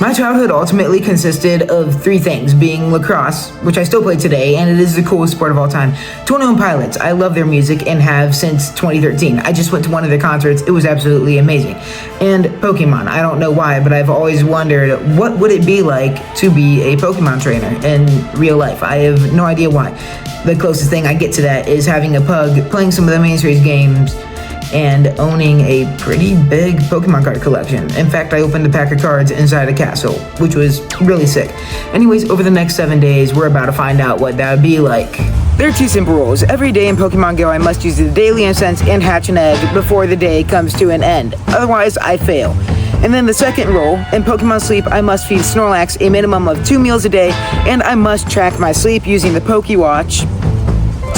My childhood ultimately consisted of three things, being lacrosse, which I still play today, and it is the coolest sport of all time. 21 Pilots, I love their music and have since 2013. I just went to one of their concerts, it was absolutely amazing. And Pokémon, I don't know why, but I've always wondered, what would it be like to be a Pokémon trainer in real life? I have no idea why. The closest thing I get to that is having a pug, playing some of the main series games, and owning a pretty big Pokemon card collection. In fact, I opened a pack of cards inside a castle, which was really sick. Anyways, over the next 7 days, we're about to find out what that would be like. There are two simple rules. Every day in Pokemon Go, I must use the daily incense and hatch an egg before the day comes to an end. Otherwise, I fail. And then the second rule, in Pokemon Sleep, I must feed Snorlax a minimum of 2 meals a day, and I must track my sleep using the PokeWatch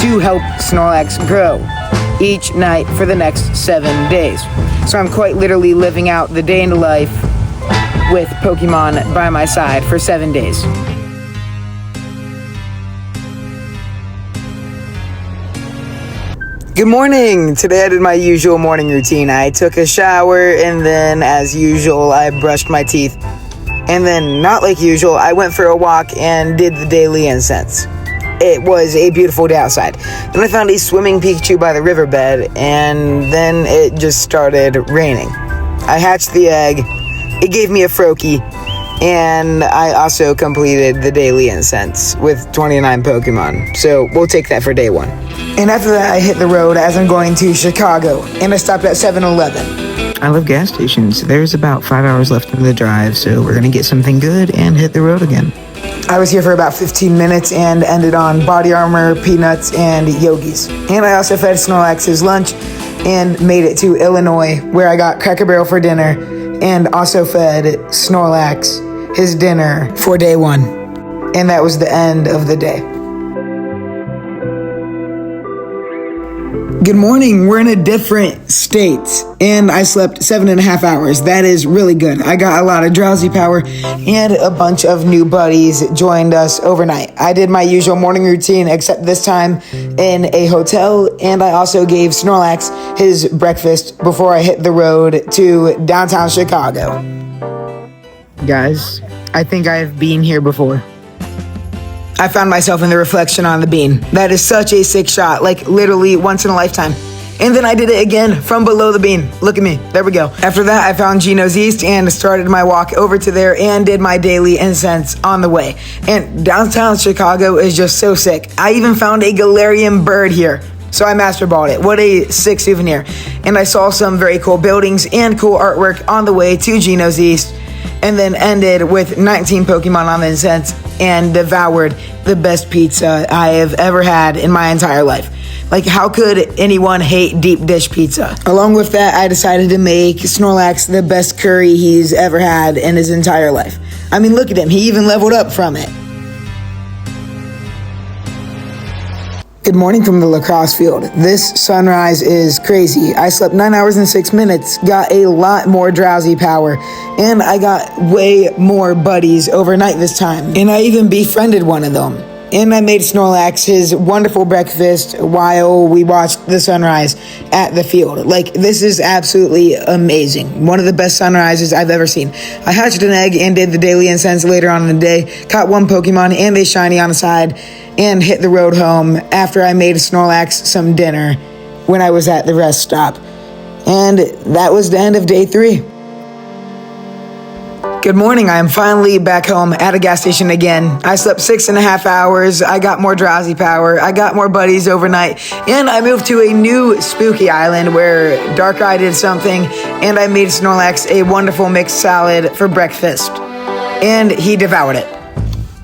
to help Snorlax grow each night for the next 7 days. So I'm quite literally living out the day in the life with Pokemon by my side for 7 days. Good morning! Today I did my usual morning routine. I took a shower and then, as usual, I brushed my teeth. And then, not like usual, I went for a walk and did the daily incense. It was a beautiful day outside. Then I found a swimming Pikachu by the riverbed, and then it just started raining. I hatched the egg, it gave me a Froakie, and I also completed the daily incense with 29 Pokemon. So we'll take that for day 1. And after that, I hit the road as I'm going to Chicago, and I stopped at 7-Eleven. I love gas stations. There's about 5 hours left in the drive, so we're gonna get something good and hit the road again. I was here for about 15 minutes and ended on Body Armor, Peanuts, and Yogis. And I also fed Snorlax his lunch and made it to Illinois, where I got Cracker Barrel for dinner and also fed Snorlax his dinner for day 1. And that was the end of the day. Good morning, we're in a different state, and I slept 7.5 hours. That is really good. I got a lot of drowsy power, and a bunch of new buddies joined us overnight. I did my usual morning routine, except this time in a hotel, and I also gave Snorlax his breakfast before I hit the road to downtown Chicago. Guys, I think I've been here before. I found myself in the reflection on the bean. That is such a sick shot, like literally once in a lifetime. And then I did it again from below the bean. Look at me, there we go. After that, I found Gino's East and started my walk over to there and did my daily incense on the way. And downtown Chicago is just so sick. I even found a Galarian bird here. So I masterballed it. What a sick souvenir. And I saw some very cool buildings and cool artwork on the way to Gino's East. And then ended with 19 Pokemon on the incense and devoured the best pizza I have ever had in my entire life. Like, how could anyone hate deep dish pizza? Along with that, I decided to make Snorlax the best curry he's ever had in his entire life. I mean, look at him. He even leveled up from it. Good morning from the lacrosse field. This sunrise is crazy. I slept 9 hours and 6 minutes, got a lot more drowsy power, and I got way more buddies overnight this time. And I even befriended one of them. And I made Snorlax his wonderful breakfast while we watched the sunrise at the field. Like, this is absolutely amazing. One of the best sunrises I've ever seen. I hatched an egg and did the daily incense later on in the day, caught one Pokemon and a shiny on the side, and hit the road home after I made Snorlax some dinner when I was at the rest stop. And that was the end of day 3. Good morning, I am finally back home at a gas station again. I slept 6.5 hours, I got more drowsy power, I got more buddies overnight, and I moved to a new spooky island where Darkrai did something, and I made Snorlax a wonderful mixed salad for breakfast. And he devoured it.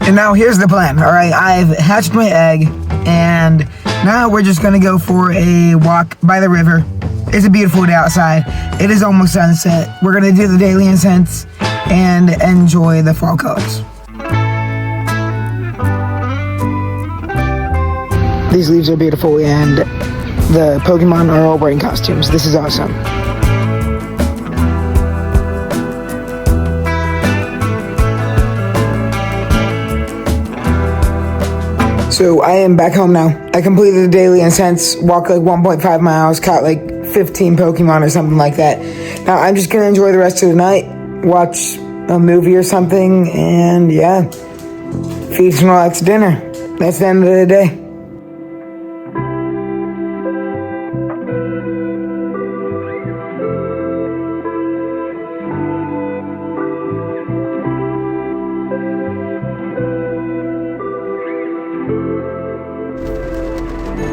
And now here's the plan, alright? I've hatched my egg, and now we're just gonna go for a walk by the river. It's a beautiful day outside. It is almost sunset. We're gonna do the daily incense and enjoy the fall colors. These leaves are beautiful, and the Pokemon are all wearing costumes. This is awesome. So I am back home now. I completed the daily incense, walked like 1.5 miles, caught like 15 Pokemon or something like that. Now I'm just gonna enjoy the rest of the night, watch a movie or something, and yeah, feed Snorlax dinner. That's the end of the day.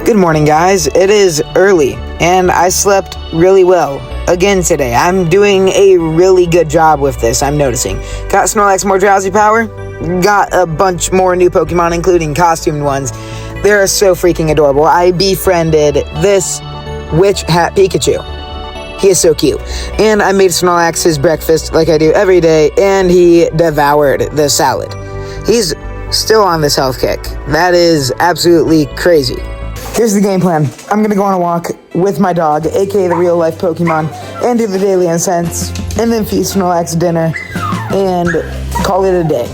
Good morning, guys. It is early, and I slept really well again today. I'm doing a really good job with this, I'm noticing. Got Snorlax more drowsy power, got a bunch more new Pokemon, including costumed ones. They're so freaking adorable. I befriended this witch hat Pikachu. He is so cute. And I made Snorlax his breakfast like I do every day, and he devoured the salad. He's still on this health kick. That is absolutely crazy. Here's the game plan. I'm gonna go on a walk with my dog, aka the real life Pokemon, and do the daily incense, and then feed Snorlax dinner, and call it a day.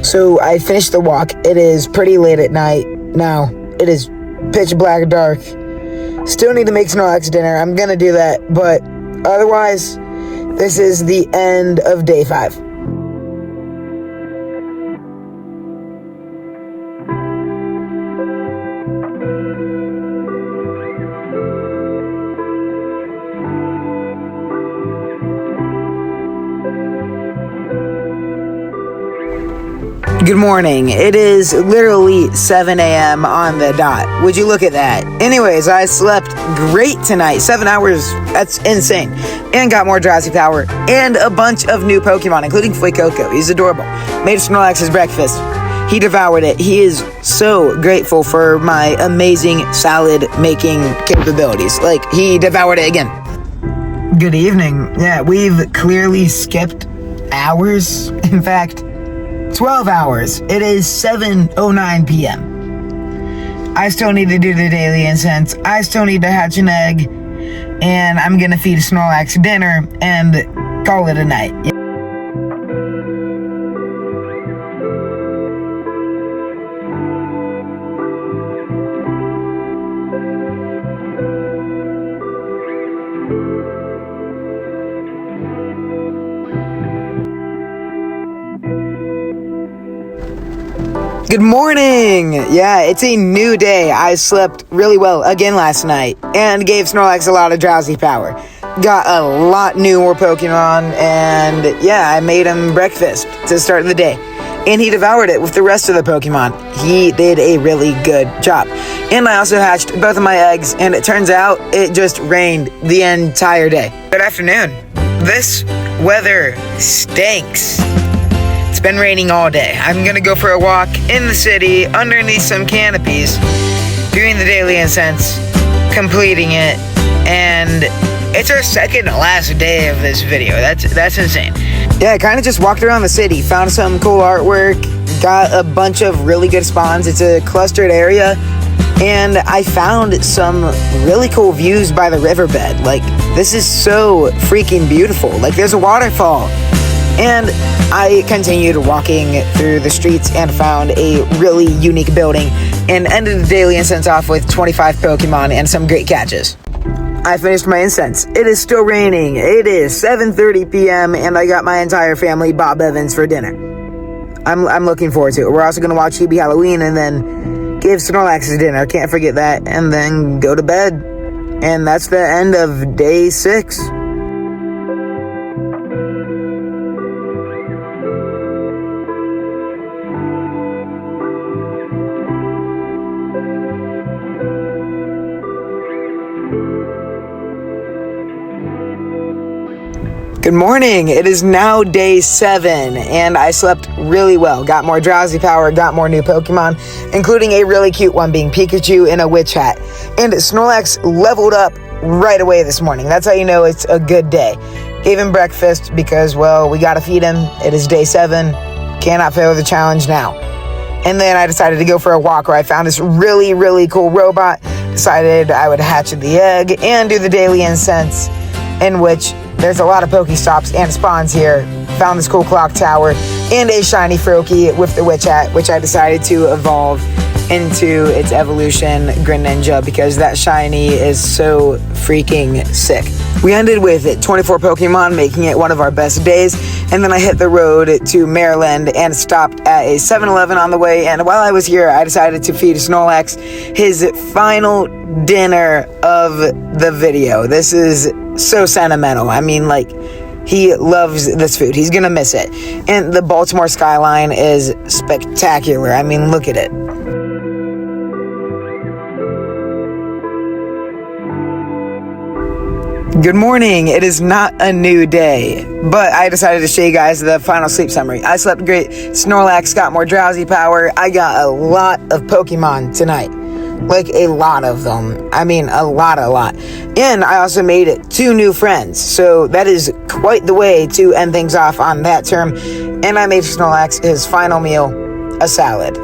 So I finished the walk. It is pretty late at night now. It is pitch black dark. Still need to make Snorlax dinner. I'm gonna do that, but otherwise, this is the end of day 5. Good morning. It is literally 7 a.m. on the dot. Would you look at that? Anyways, I slept great tonight. 7 hours. That's insane. And got more drowsy power. And a bunch of new Pokemon, including Fuecoco. He's adorable. Made Snorlax his breakfast. He devoured it. He is so grateful for my amazing salad making capabilities. Like, he devoured it again. Good evening. Yeah, we've clearly skipped hours. In fact, 12 hours. It is 7:09 p.m. I still need to do the daily incense. I still need to hatch an egg. And I'm gonna feed Snorlax dinner and call it a night. Good morning! Yeah, it's a new day. I slept really well again last night and gave Snorlax a lot of drowsy power. Got a lot newer Pokemon, and yeah, I made him breakfast to start the day. And he devoured it with the rest of the Pokemon. He did a really good job. And I also hatched both of my eggs, and it turns out it just rained the entire day. Good afternoon. This weather stinks. It's been raining all day. I'm gonna go for a walk in the city underneath some canopies, doing the daily incense, completing it, and it's our second to last day of this video. That's insane. Yeah, I kind of just walked around the city, found some cool artwork, got a bunch of really good spawns. It's a clustered area, and I found some really cool views by the riverbed. Like, this is so freaking beautiful. Like, there's a waterfall. And I continued walking through the streets and found a really unique building and ended the daily incense off with 25 Pokemon and some great catches. I finished my incense. It is still raining. It is 7:30 p.m. and I got my entire family Bob Evans for dinner. I'm looking forward to it. We're also going to watch Hubie Halloween and then give Snorlax his dinner. Can't forget that. And then go to bed. And that's the end of day 6. Good morning. It is now day 7, and I slept really well. Got more drowsy power, got more new Pokemon, including a really cute one being Pikachu in a witch hat. And Snorlax leveled up right away this morning. That's how you know it's a good day. Gave him breakfast because, well, we gotta feed him. It is day 7. Cannot fail the challenge now. And then I decided to go for a walk where I found this really, really cool robot. Decided I would hatch the egg and do the daily incense, in which there's a lot of Pokestops and spawns here. Found this cool clock tower and a shiny Froakie with the witch hat, which I decided to evolve into its evolution Greninja because that shiny is so freaking sick. We ended with 24 Pokemon, making it one of our best days, and then I hit the road to Maryland and stopped at a 7-Eleven on the way, and while I was here, I decided to feed Snorlax his final dinner of the video. This is so sentimental. I mean, like, he loves this food. He's gonna miss it. And the Baltimore skyline is spectacular. I mean, look at it. Good morning. It is not a new day, but I decided to show you guys the final sleep summary. I slept great. Snorlax got more drowsy power. I got a lot of Pokemon tonight. Like, a lot of them. I mean, a lot. And I also made 2 new friends. So that is quite the way to end things off on that term. And I made Snorlax his final meal, a salad.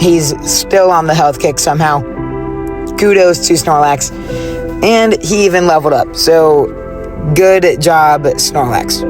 He's still on the health kick somehow. Kudos to Snorlax. And he even leveled up. So, good job, Snorlax.